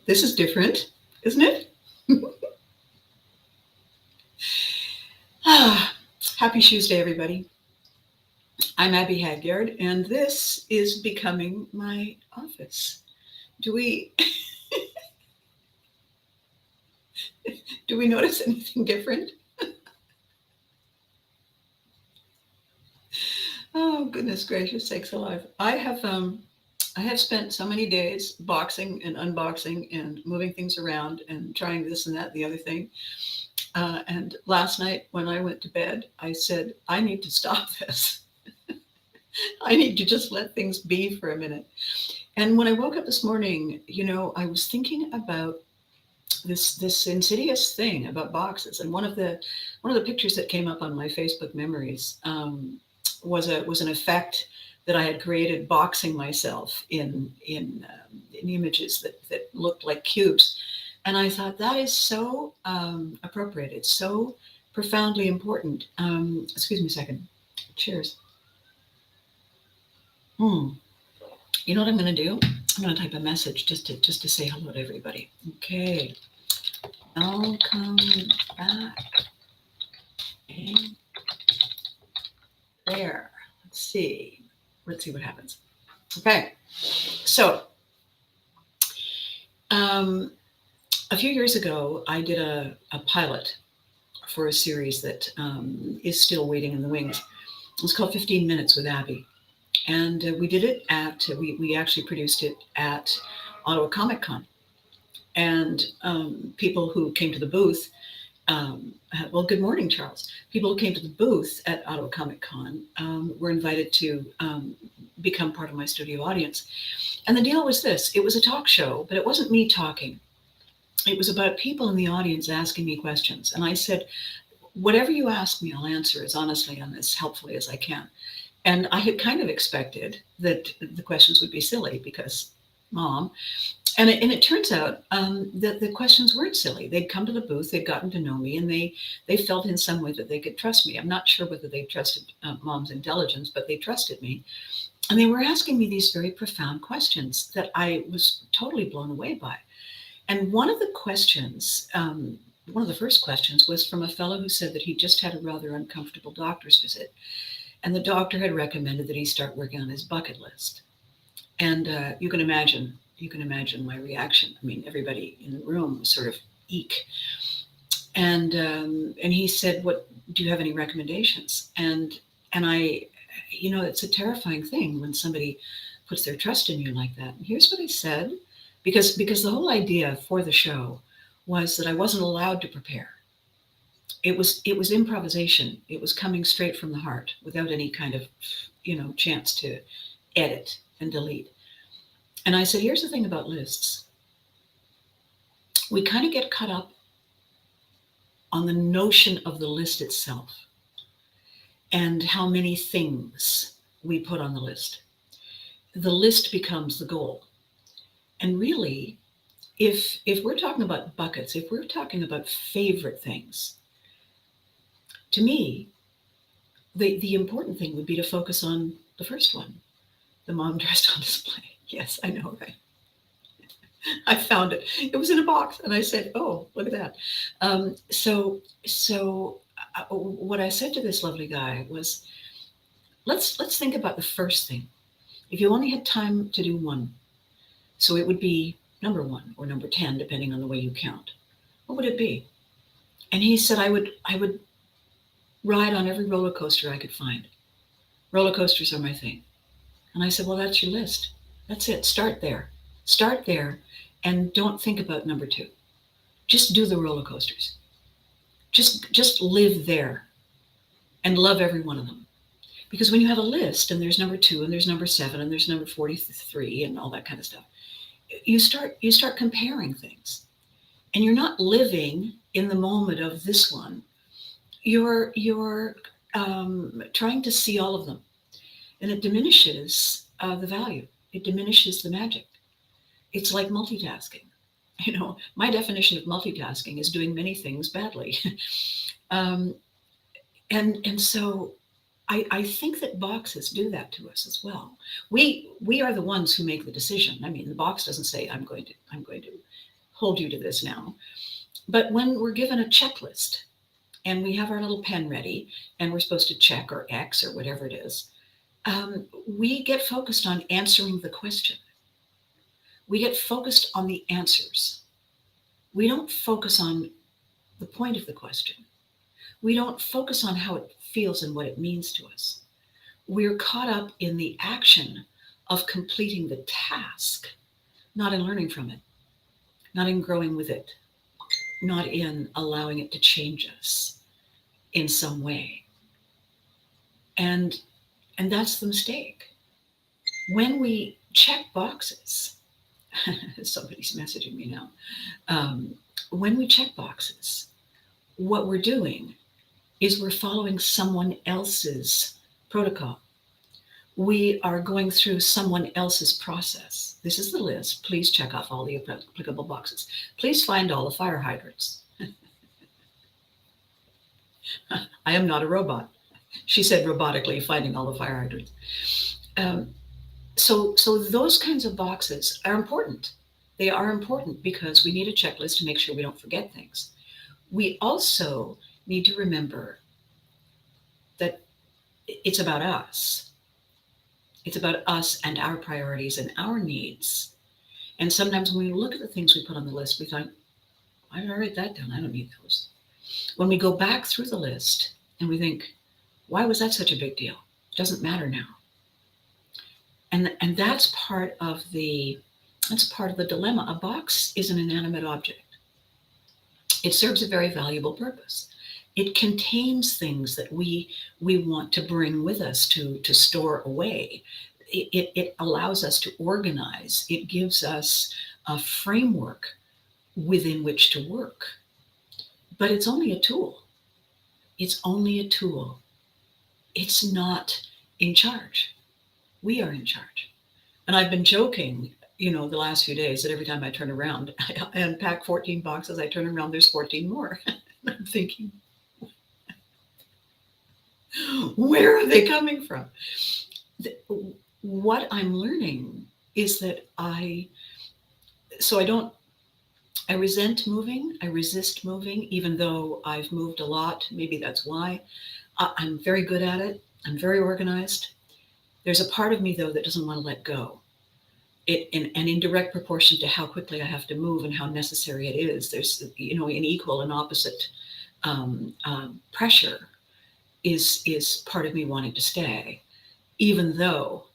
This is different, isn't it? Ah, happy Tuesday, everybody. I'm Abby Hagyard, and this is becoming my office. Do we do we notice anything different? Oh, goodness gracious sakes alive! I have spent so many days boxing and unboxing and moving things around and trying this and that and the other thing. And last night when I went to bed, I said, I need to stop this. I need to just let things be for a minute. And when I woke up this morning, I was thinking about this insidious thing about boxes. And one of the pictures that came up on my Facebook memories was an effect that I had created boxing myself in images that looked like cubes. And I thought that is so appropriate. It's so profoundly important. Excuse me a second. Cheers. Hmm. You know what I'm going to do? I'm going to type a message just to say hello to everybody. Okay. Welcome back. Okay. There. Let's see. Let's see what happens. Okay. So, a few years ago, I did a pilot for a series that is still waiting in the wings. It's called 15 Minutes with Abby. And we did it we actually produced it at Ottawa Comic Con. And people who came to the booth, well, good morning, Charles. People who came to the booth at Ottawa Comic Con were invited to become part of my studio audience. And the deal was this: it was a talk show, but it wasn't me talking. It was about people in the audience asking me questions. And I said, whatever you ask me, I'll answer as honestly and as helpfully as I can. And I had kind of expected that the questions would be silly because mom. And it turns out that the questions weren't silly. They'd come to the booth, they'd gotten to know me, and they felt in some way that they could trust me. I'm not sure whether they trusted mom's intelligence, but they trusted me. And they were asking me these very profound questions that I was totally blown away by. And one of the questions, one of the first questions was from a fellow who said that he just had a rather uncomfortable doctor's visit. And the doctor had recommended that he start working on his bucket list. And you can imagine my reaction. I mean, everybody in the room was sort of eek. And he said, "What do you have any recommendations?" And I, it's a terrifying thing when somebody puts their trust in you like that. And here's what I said, because the whole idea for the show was that I wasn't allowed to prepare. It was improvisation. It was coming straight from the heart without any kind of, chance to edit and delete. And I said, here's the thing about lists. We kind of get caught up on the notion of the list itself and how many things we put on the list. The list becomes the goal. And really, if we're talking about buckets, if we're talking about favorite things, to me, the important thing would be to focus on the first one, the mom dressed on display. Yes, I know, right? I found it. It was in a box, and I said, "Oh, look at that." So what I said to this lovely guy was, let's think about the first thing. If you only had time to do one, so it would be number 1 or number 10, depending on the way you count. What would it be? And he said, I would ride on every roller coaster I could find. Roller coasters are my thing. And I said, well, that's your list. That's it. Start there. Start there, and don't think about number 2. Just do the roller coasters. Just live there and love every one of them. Because when you have a list and there's number 2 and there's number 7 and there's number 43 and all that kind of stuff, you start comparing things, and you're not living in the moment of this one. You're trying to see all of them, and it diminishes the value. It diminishes the magic. It's like multitasking. My definition of multitasking is doing many things badly. And so I think that boxes do that to us as well. We are the ones who make the decision. I mean, the box doesn't say I'm going to hold you to this now. But when we're given a checklist and we have our little pen ready and we're supposed to check or X or whatever it is, we get focused on answering the question. We get focused on the answers. We don't focus on the point of the question. We don't focus on how it feels and what it means to us. We're caught up in the action of completing the task, not in learning from it, not in growing with it, not in allowing it to change us in some way. And that's the mistake. When we check boxes, somebody's messaging me now. When we check boxes, what we're doing is we're following someone else's protocol. We are going through someone else's process. This is the list. Please check off all the applicable boxes. Please find all the fire hydrants. I am not a robot. She said robotically, finding all the fire hydrants. So those kinds of boxes are important. They are important because we need a checklist to make sure we don't forget things. We also need to remember that it's about us. It's about us and our priorities and our needs. And sometimes when we look at the things we put on the list, we think, I don't write that down. I don't need those. When we go back through the list and we think, why was that such a big deal? It doesn't matter now. And that's part of the dilemma. A box is an inanimate object. It serves a very valuable purpose. It contains things that we want to bring with us to store away. It allows us to organize. It gives us a framework within which to work. But it's only a tool. It's only a tool. It's not in charge. We are in charge. And I've been joking, the last few days that every time I turn around, I unpack 14 boxes, I turn around, there's 14 more. I'm thinking, where are they coming from? What I'm learning is that I resent moving. I resist moving, even though I've moved a lot. Maybe that's why. I'm very good at it. I'm very organized. There's a part of me, though, that doesn't want to let go. And in direct proportion to how quickly I have to move and how necessary it is, there's, an equal and opposite pressure is part of me wanting to stay, even though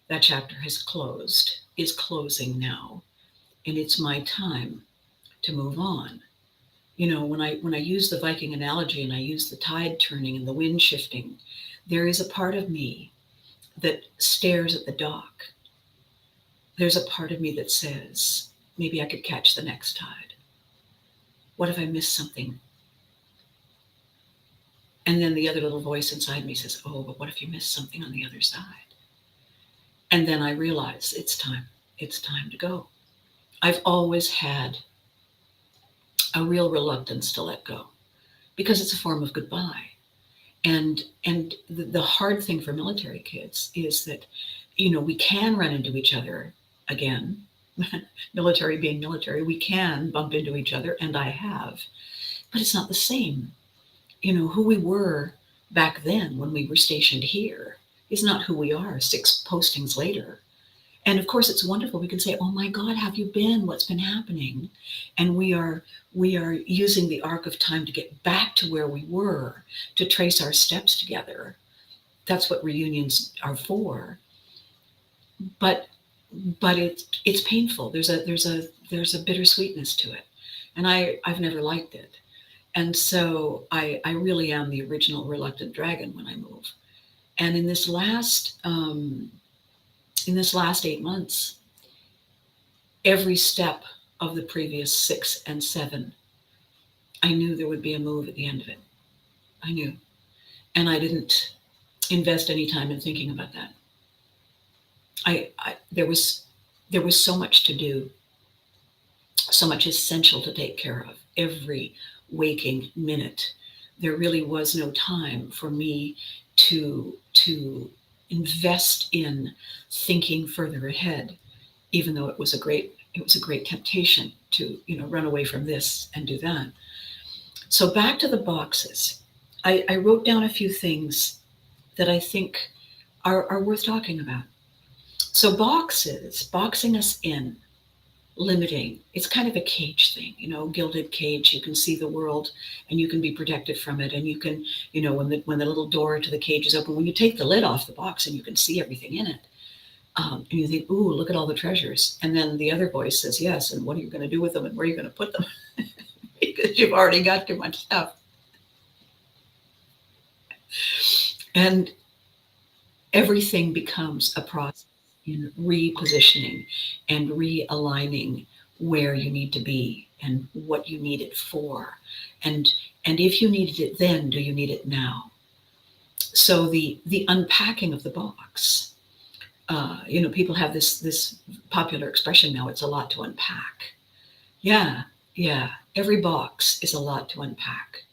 that chapter is closing now, and it's my time to move on. When I use the Viking analogy and I use the tide turning and the wind shifting, there is a part of me that stares at the dock. There's a part of me that says, maybe I could catch the next tide. What if I miss something? And then the other little voice inside me says, oh, but what if you miss something on the other side? And then I realize it's time to go. I've always had a real reluctance to let go because it's a form of goodbye. And the hard thing for military kids is that, we can run into each other again, military being military, we can bump into each other, and I have, but it's not the same. Who we were back then when we were stationed here is not who we are 6 postings later. And of course, it's wonderful. We can say, oh my God, have you been? What's been happening? And we are using the arc of time to get back to where we were, to trace our steps together. That's what reunions are for. But it's painful. There's a bittersweetness to it. And I've never liked it. And so I really am the original reluctant dragon when I move. And in this last 8 months, every step of the previous 6 and 7, I knew there would be a move at the end of it. I knew. And I didn't invest any time in thinking about that. There was so much to do, so much essential to take care of every waking minute. There really was no time for me to invest in thinking further ahead, even though it was a great it was a great temptation to, run away from this and do that. So back to the boxes. I wrote down a few things that I think are worth talking about. So boxing us in, limiting. It's kind of a cage thing, gilded cage. You can see the world and you can be protected from it. And you can, when the little door to the cage is open, when you take the lid off the box and you can see everything in it, and you think, ooh, look at all the treasures. And then the other voice says, yes, and what are you going to do with them and where are you going to put them? Because you've already got too much stuff. And everything becomes a process in repositioning and realigning where you need to be and what you need it for. And if you needed it then, do you need it now? So the unpacking of the box, people have this popular expression now, it's a lot to unpack. Yeah. Every box is a lot to unpack.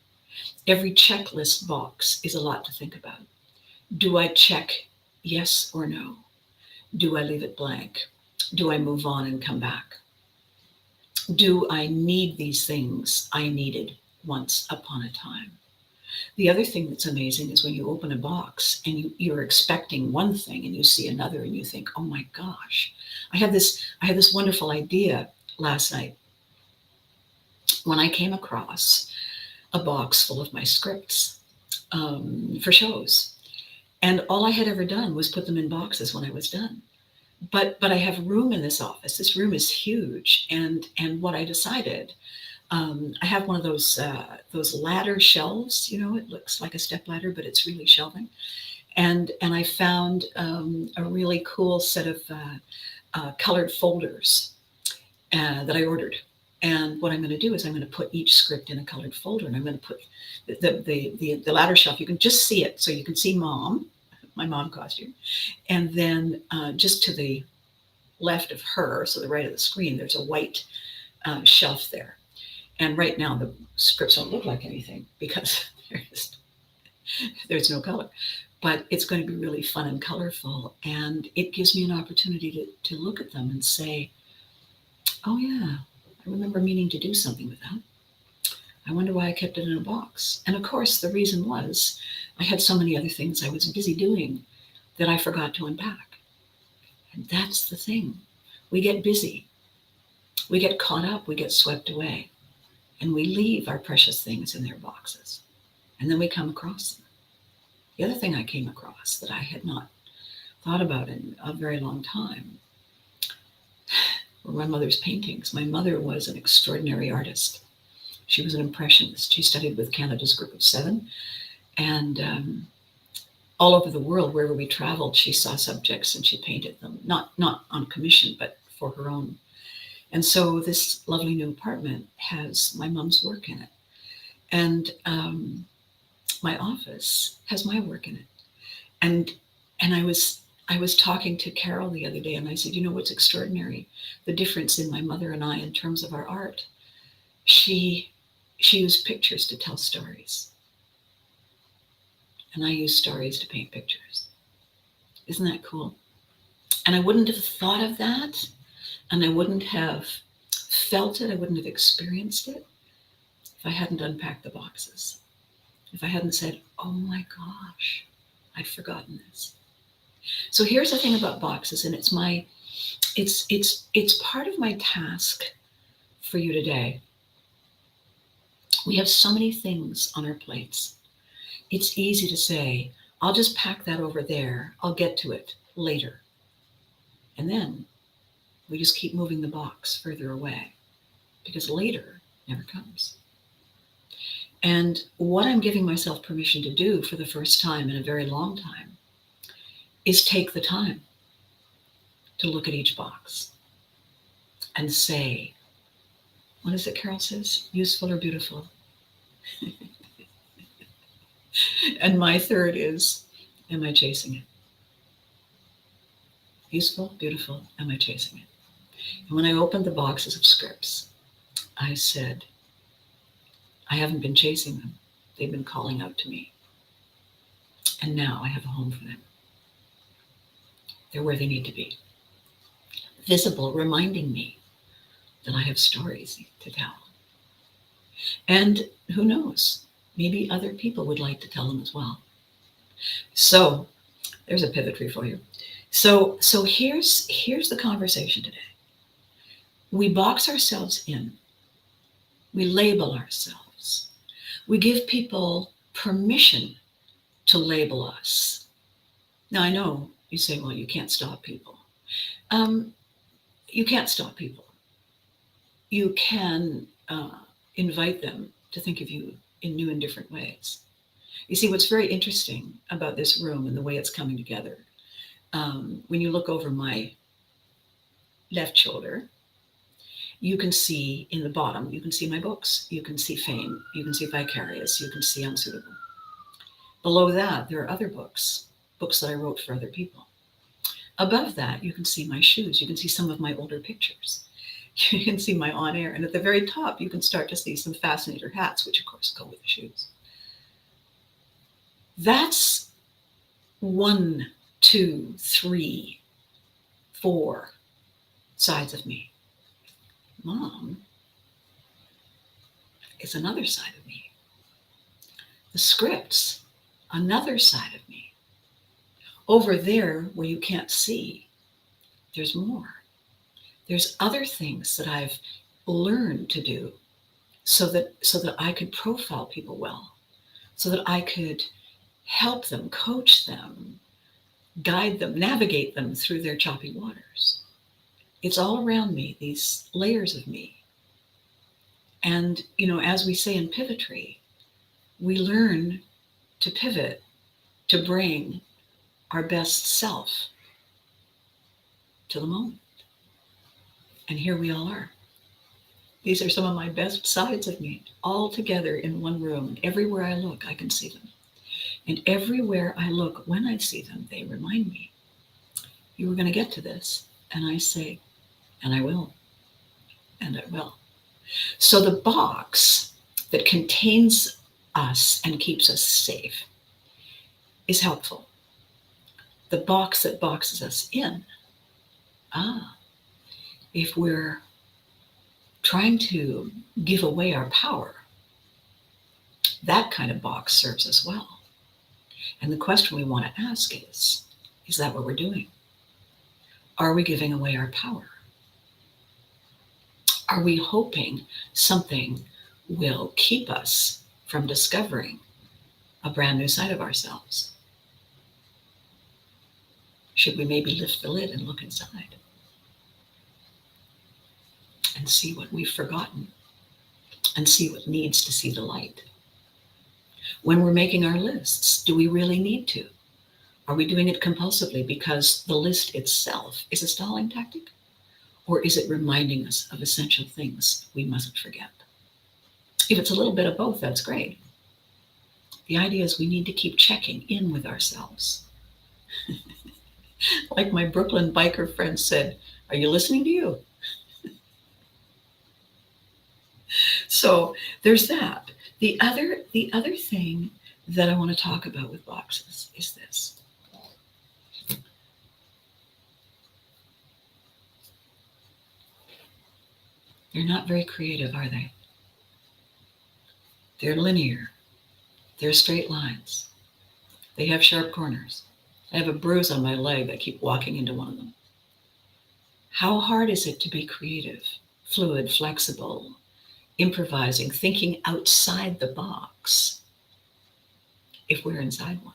Every checklist box is a lot to think about. Do I check yes or no? Do I leave it blank? Do I move on and come back? Do I need these things I needed once upon a time? The other thing that's amazing is when you open a box and you're expecting one thing and you see another and you think, oh my gosh. I had this wonderful idea last night when I came across a box full of my scripts for shows. And all I had ever done was put them in boxes when I was done. But I have room in this office. This room is huge. And what I decided, I have one of those ladder shelves, it looks like a step ladder, but it's really shelving. And I found a really cool set of colored folders that I ordered. And what I'm going to do is I'm going to put each script in a colored folder, and I'm going to put the ladder shelf. You can just see it, so you can see my mom costume, and then just to the left of her, so the right of the screen, there's a white shelf there. And right now the scripts don't look like anything because there's no color. But it's going to be really fun and colorful, and it gives me an opportunity to look at them and say, oh yeah, I remember meaning to do something with that. I wonder why I kept it in a box. And of course, the reason was I had so many other things I was busy doing that I forgot to unpack. And that's the thing. We get busy. We get caught up. We get swept away. And we leave our precious things in their boxes. And then we come across them. The other thing I came across that I had not thought about in a very long time were my mother's paintings. My mother was an extraordinary artist. She was an impressionist. She studied with Canada's Group of Seven. And all over the world, wherever we traveled, she saw subjects and she painted them, not on commission, but for her own. And so this lovely new apartment has my mom's work in it. And my office has my work in it. And I was talking to Carol the other day, and I said, what's extraordinary? The difference in my mother and I in terms of our art. She used pictures to tell stories. And I use stories to paint pictures. Isn't that cool? And I wouldn't have thought of that, and I wouldn't have felt it, I wouldn't have experienced it if I hadn't unpacked the boxes. If I hadn't said, oh my gosh, I'd forgotten this. So here's the thing about boxes, and it's part of my task for you today. We have so many things on our plates. It's easy to say, I'll just pack that over there. I'll get to it later. And then we just keep moving the box further away because later never comes. And what I'm giving myself permission to do for the first time in a very long time is take the time to look at each box and say, what is it Carol says? Useful or beautiful? And my third is, am I chasing it? Useful, beautiful, am I chasing it? And when I opened the boxes of scripts, I said, I haven't been chasing them. They've been calling out to me. And now I have a home for them. They're where they need to be. Visible, reminding me that I have stories to tell. And who knows, maybe other people would like to tell them as well. So there's a pivot tree for you. So here's the conversation today. We box ourselves in. We label ourselves. We give people permission to label us. Now I know you say, well, you can't stop people. You can't stop people. You can invite them to think of you in new and different ways. You see, what's very interesting about this room and the way it's coming together, when you look over my left shoulder, you can see in the bottom, you can see my books. You can see Fame. You can see Vicarious. You can see Unsuitable. Below that, there are other books that I wrote for other people. Above that, you can see my shoes. You can see some of my older pictures. You can see my on-air. And at the very top, you can start to see some Fascinator hats, which of course go with the shoes. That's 1, 2, 3, 4 sides of me. Mom is another side of me. The scripts, another side of me. Over there where you can't see, there's more. There's other things that I've learned to do so that I could profile people well, so that I could help them, coach them, guide them, navigate them through their choppy waters. It's all around me, these layers of me. And, as we say in Pivotry, we learn to pivot, to bring our best self to the moment. And here we all are. These are some of my best sides of me, all together in one room. And everywhere I look, I can see them. And everywhere I look, when I see them, they remind me, you were going to get to this. And I say, and I will. And I will. So the box that contains us and keeps us safe is helpful. The box that boxes us in, if we're trying to give away our power, that kind of box serves us well. And the question we want to ask is that what we're doing? Are we giving away our power? Are we hoping something will keep us from discovering a brand new side of ourselves? Should we maybe lift the lid and look inside and see what we've forgotten and see what needs to see the light? When we're making our lists, do we really need to? Are we doing it compulsively because the list itself is a stalling tactic? Or is it reminding us of essential things we mustn't forget? If it's a little bit of both, that's great. The idea is we need to keep checking in with ourselves. Like my Brooklyn biker friend said, are you listening to you? So there's that. The other thing that I want to talk about with boxes is this. They're not very creative, are they? They're linear. They're straight lines. They have sharp corners. I have a bruise on my leg. I keep walking into one of them. How hard is it to be creative, fluid, flexible, improvising, thinking outside the box if we're inside one?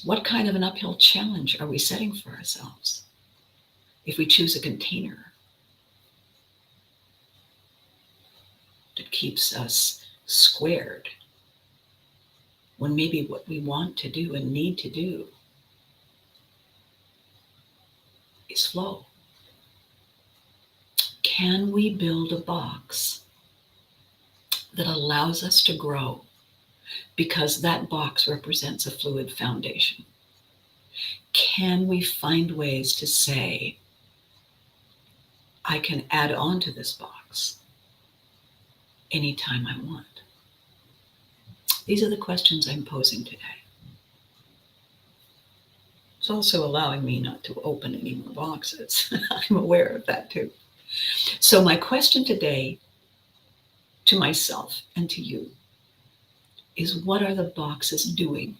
What kind of an uphill challenge are we setting for ourselves if we choose a container that keeps us squared when maybe what we want to do and need to do is flow? Can we build a box that allows us to grow because that box represents a fluid foundation? Can we find ways to say, I can add on to this box anytime I want? These are the questions I'm posing today. It's also allowing me not to open any more boxes. I'm aware of that too. So my question today to myself and to you is, what are the boxes doing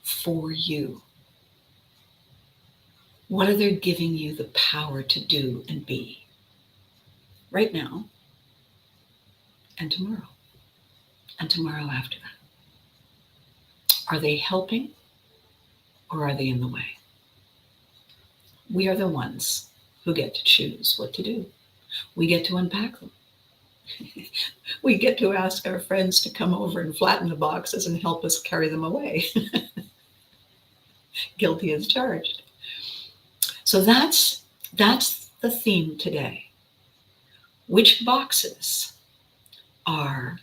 for you? What are they giving you the power to do and be right now and tomorrow and tomorrow after that? Are they helping or are they in the way? We are the ones who get to choose what to do. We get to unpack them. We get to ask our friends to come over and flatten the boxes and help us carry them away. Guilty as charged. So that's the theme today. Which boxes are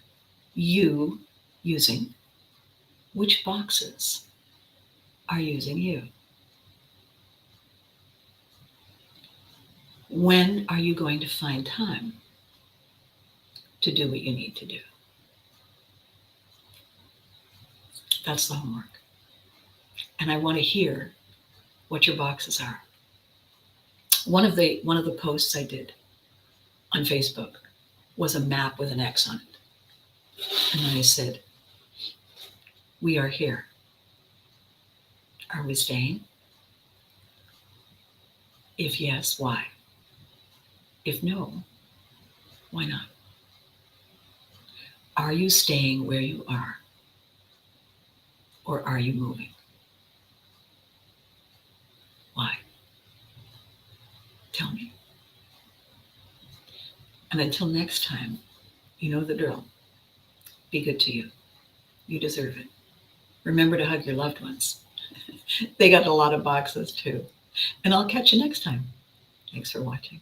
you using? Which boxes are using you? When are you going to find time to do what you need to do? That's the homework. And I want to hear what your boxes are. One of the posts I did on Facebook was a map with an X on it. And I said, we are here. Are we staying? If yes, why? If no, why not? Are you staying where you are? Or are you moving? Why? Tell me. And until next time, you know the drill. Be good to you. You deserve it. Remember to hug your loved ones. They got a lot of boxes too. And I'll catch you next time. Thanks for watching.